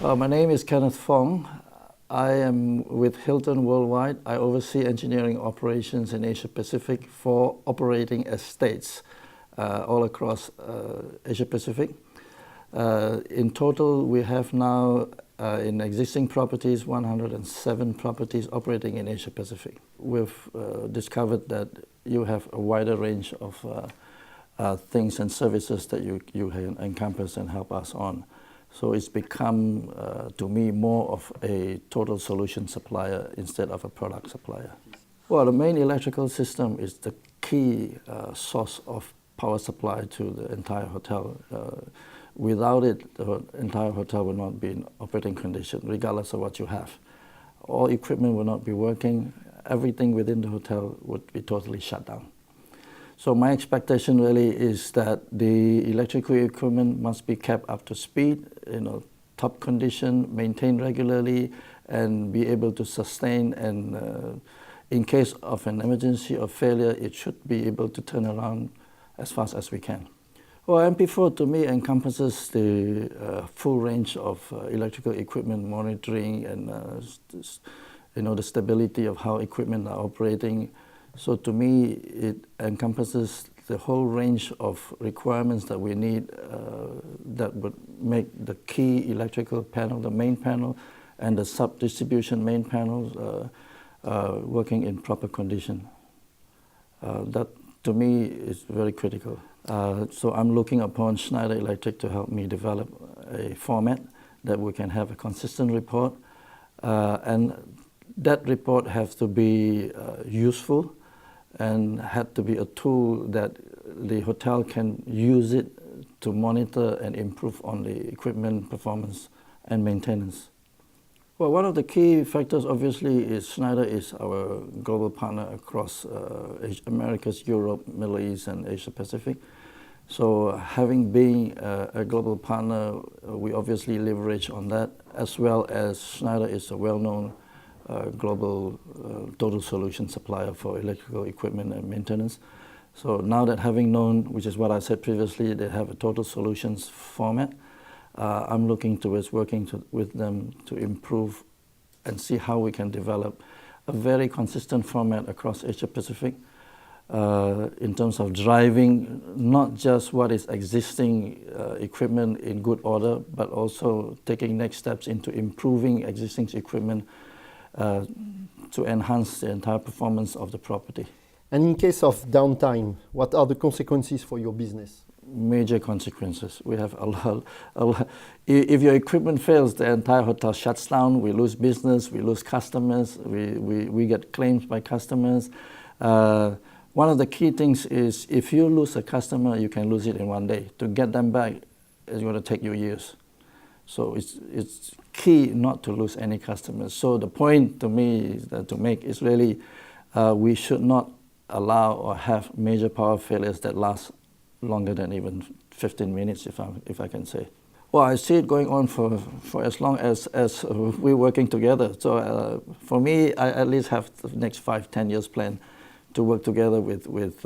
My name is Kenneth Fong. I am with Hilton Worldwide. I oversee engineering operations in Asia Pacific for operating estates all across Asia Pacific. In total, we have now in existing properties 107 properties operating in Asia Pacific. We've discovered that you have a wider range of things and services that you can encompass and help us on. So it's become, to me, more of a total solution supplier instead of a product supplier. Well, the main electrical system is the key source of power supply to the entire hotel. Without it, the entire hotel will not be in operating condition, regardless of what you have. All equipment will not be working. Everything within the hotel would be totally shut down. So my expectation really is that the electrical equipment must be kept up to speed, top condition, maintained regularly, and be able to sustain. And in case of an emergency or failure, it should be able to turn around as fast as we can. Well, MP4 to me encompasses the full range of electrical equipment monitoring and the stability of how equipment are operating. So to me, it encompasses the whole range of requirements that we need that would make the key electrical panel, the main panel, and the sub-distribution main panels working in proper condition. That, to me, is very critical. So I'm looking upon Schneider Electric to help me develop a format that we can have a consistent report. And that report has to be useful and had to be a tool that the hotel can use it to monitor and improve on the equipment performance and maintenance. Well, one of the key factors obviously is Schneider is our global partner across Americas, Europe, Middle East, and Asia Pacific. So having been a global partner, we obviously leverage on that, as well as Schneider is a well-known global total solution supplier for electrical equipment and maintenance. So now that having known, which is what I said previously, they have a total solutions format, I'm looking towards working with them to improve and see how we can develop a very consistent format across Asia Pacific in terms of driving not just what is existing equipment in good order, but also taking next steps into improving existing equipment to enhance the entire performance of the property. And in case of downtime, what are the consequences for your business? Major consequences. We have a lot. If your equipment fails, the entire hotel shuts down. We lose business. We lose customers. We get claims by customers. One of the key things is if you lose a customer, you can lose it in one day. To get them back, it's going to take you years. So it's key not to lose any customers. So the point to me to make is really we should not allow or have major power failures that last longer than even 15 minutes, if I can say. Well, I see it going on for as long as we're working together. So for me, I at least have the next 5-10 years plan to work together with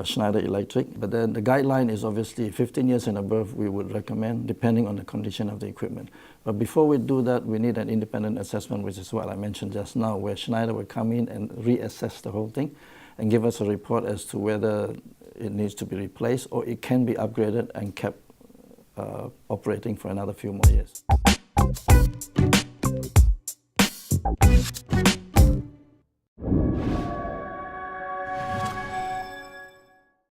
Schneider Electric. But then the guideline is obviously 15 years and above we would recommend, depending on the condition of the equipment. But before we do that, we need an independent assessment, which is what I mentioned just now, where Schneider will come in and reassess the whole thing and give us a report as to whether it needs to be replaced or it can be upgraded and kept operating for another few more years.